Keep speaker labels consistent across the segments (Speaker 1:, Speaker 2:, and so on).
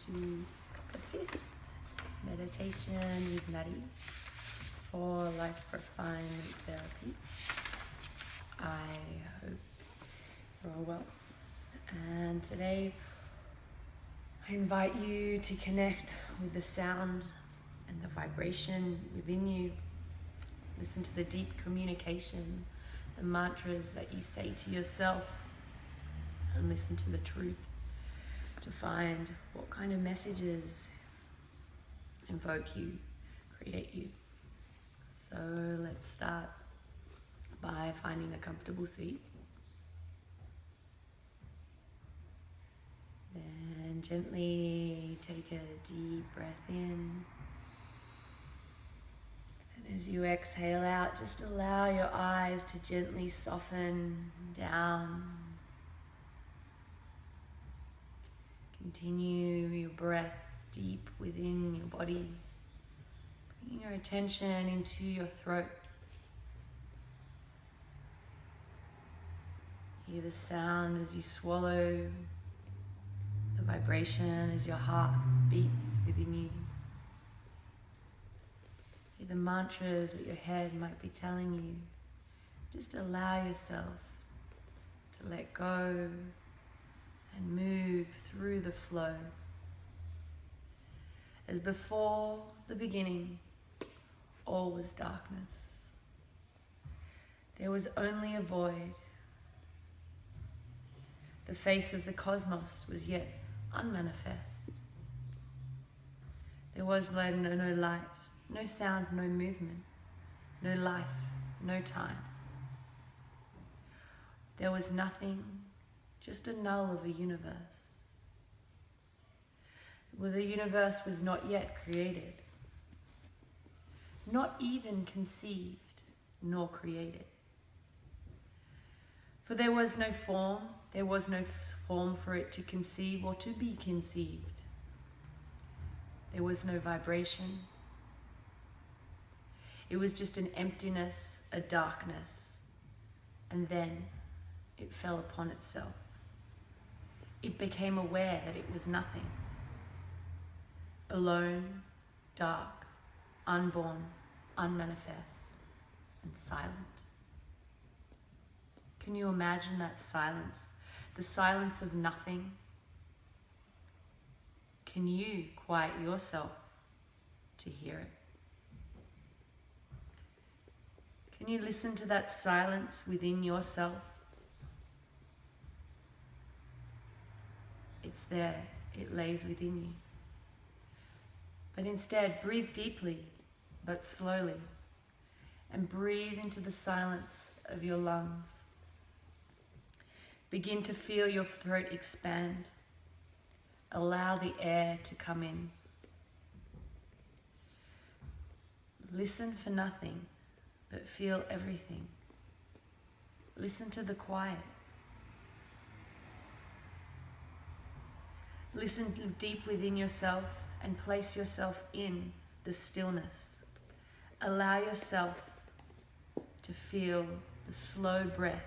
Speaker 1: to the fifth meditation with Natty for Life Refinement Therapies. I hope you're all well. And today I invite you to connect with the sound and the vibration within you. Listen to the deep communication, the mantras that you say to yourself, and listen to the truth to find what kind of messages invoke you, create you. So let's start by finding a comfortable seat. Then gently take a deep breath in. And as you exhale out, just allow your eyes to gently soften down. Continue your breath deep within your body. Bringing your attention into your throat. Hear the sound as you swallow, the vibration as your heart beats within you. Hear the mantras that your head might be telling you. Just allow yourself to let go and move through the flow. As before the beginning, all was darkness. There was only a void. The face of the cosmos was yet unmanifest. There was no light, no sound, no movement, no life, no time. There was nothing, just a null of a universe. Well, the universe was not yet created, not even conceived nor created. For there was no form for it to conceive or to be conceived. There was no vibration. It was just an emptiness, a darkness, and then it fell upon itself. It became aware that it was nothing. Alone, dark, unborn, unmanifest, and silent. Can you imagine that silence? The silence of nothing? Can you quiet yourself to hear it? Can you listen to that silence within yourself? It's there, it lays within you. But instead, breathe deeply, but slowly, and breathe into the silence of your lungs. Begin to feel your throat expand. Allow the air to come in. Listen for nothing, but feel everything. Listen to the quiet. Listen deep within yourself and place yourself in the stillness. Allow yourself to feel the slow breath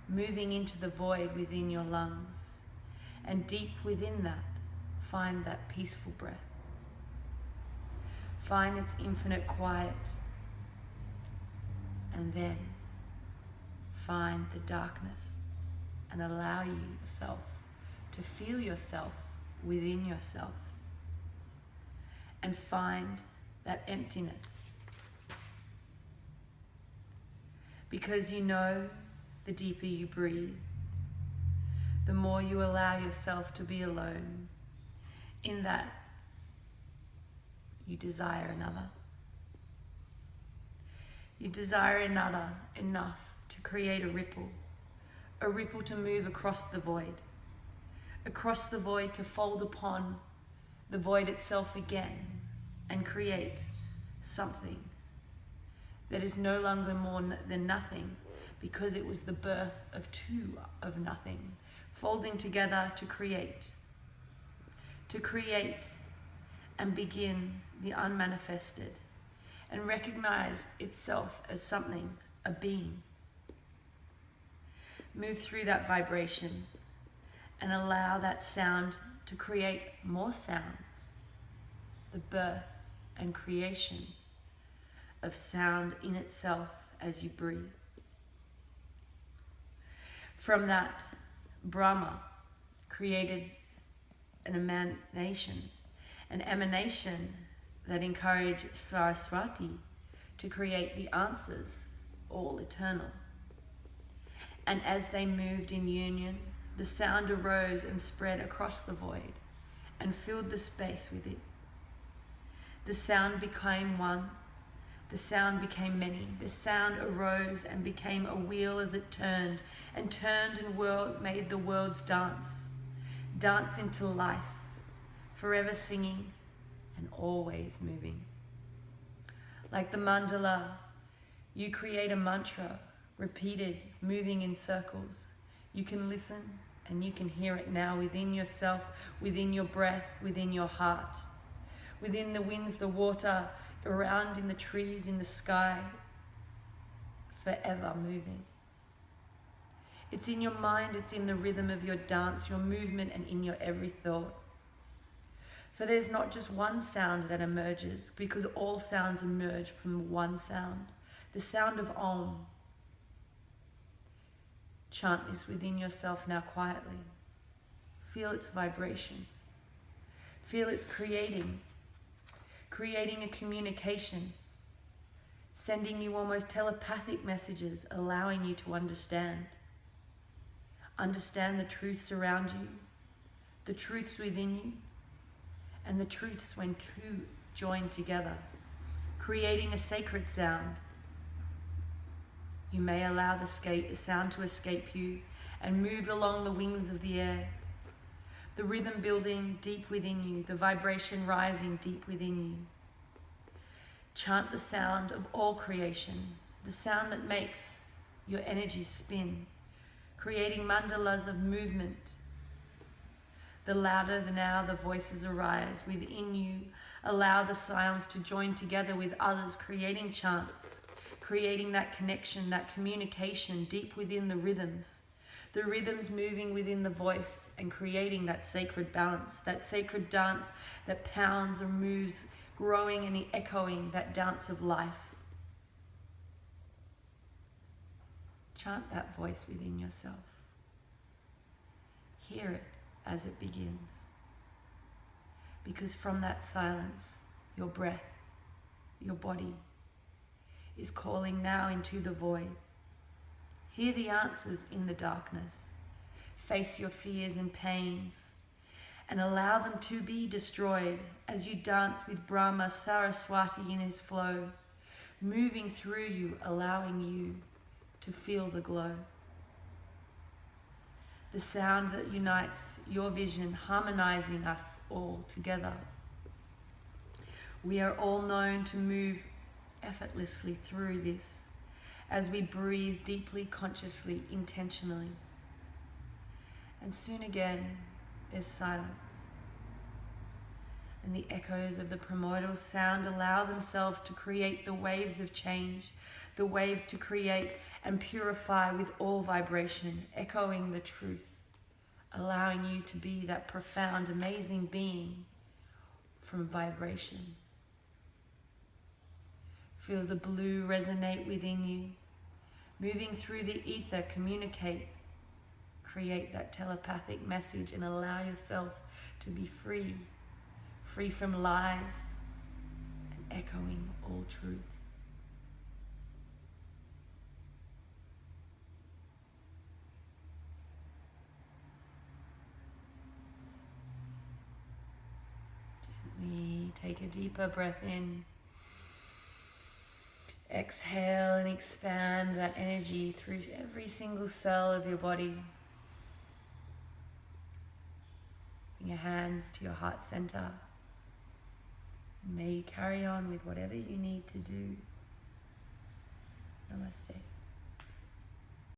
Speaker 1: moving into the void within your lungs. And deep within that, find that peaceful breath. Find its infinite quiet. And then find the darkness and allow yourself to feel yourself within yourself. And find that emptiness. Because you know, the deeper you breathe, the more you allow yourself to be alone. In that, you desire another. You desire another enough to create a ripple to move across the void to fold upon the void itself again and create something that is no longer more than nothing, because it was the birth of two of nothing, folding together to create and begin the unmanifested and recognize itself as something, a being. Move through that vibration and allow that sound to create more sounds, the birth and creation of sound in itself as you breathe. From that, Brahma created an emanation that encouraged Saraswati to create the answers, all eternal. And as they moved in union, the sound arose and spread across the void and filled the space with it. The sound became one. The sound became many. The sound arose and became a wheel as it turned and made the worlds dance into life, forever singing and always moving. Like the mandala, you create a mantra, repeated, moving in circles. You can listen and you can hear it now within yourself, within your breath, within your heart, within the winds, the water, around in the trees, in the sky, forever moving. It's in your mind, it's in the rhythm of your dance, your movement, and in your every thought. For there's not just one sound that emerges, because all sounds emerge from one sound, the sound of Om. Chant this within yourself now quietly. Feel its vibration. Feel it creating a communication, sending you almost telepathic messages, allowing you to understand the truths around you, the truths within you, and the truths when two join together, creating a sacred sound. You may allow the sound to escape you and move along the wings of the air, the rhythm building deep within you, the vibration rising deep within you. Chant the sound of all creation, the sound that makes your energy spin, creating mandalas of movement. The louder the voices arise within you, allow the sounds to join together with others, creating chants, creating that connection, that communication deep within the rhythms moving within the voice and creating that sacred balance, that sacred dance that pounds or moves, growing and echoing that dance of life. Chant that voice within yourself. Hear it as it begins. Because from that silence, your breath, your body, is calling now into the void. Hear the answers in the darkness. Face your fears and pains and allow them to be destroyed as you dance with Brahma Saraswati in his flow, moving through you, allowing you to feel the glow. The sound that unites your vision, harmonizing us all together. We are all known to move effortlessly through this as we breathe deeply, consciously, intentionally. And soon again, there's silence. And the echoes of the primordial sound allow themselves to create the waves of change, the waves to create and purify with all vibration, echoing the truth, allowing you to be that profound, amazing being from vibration. Feel the blue resonate within you, moving through the ether, communicate, create that telepathic message and allow yourself to be free from lies and echoing all truths. Gently take a deeper breath in. Exhale and expand that energy through every single cell of your body. Bring your hands to your heart center. May you carry on with whatever you need to do. Namaste.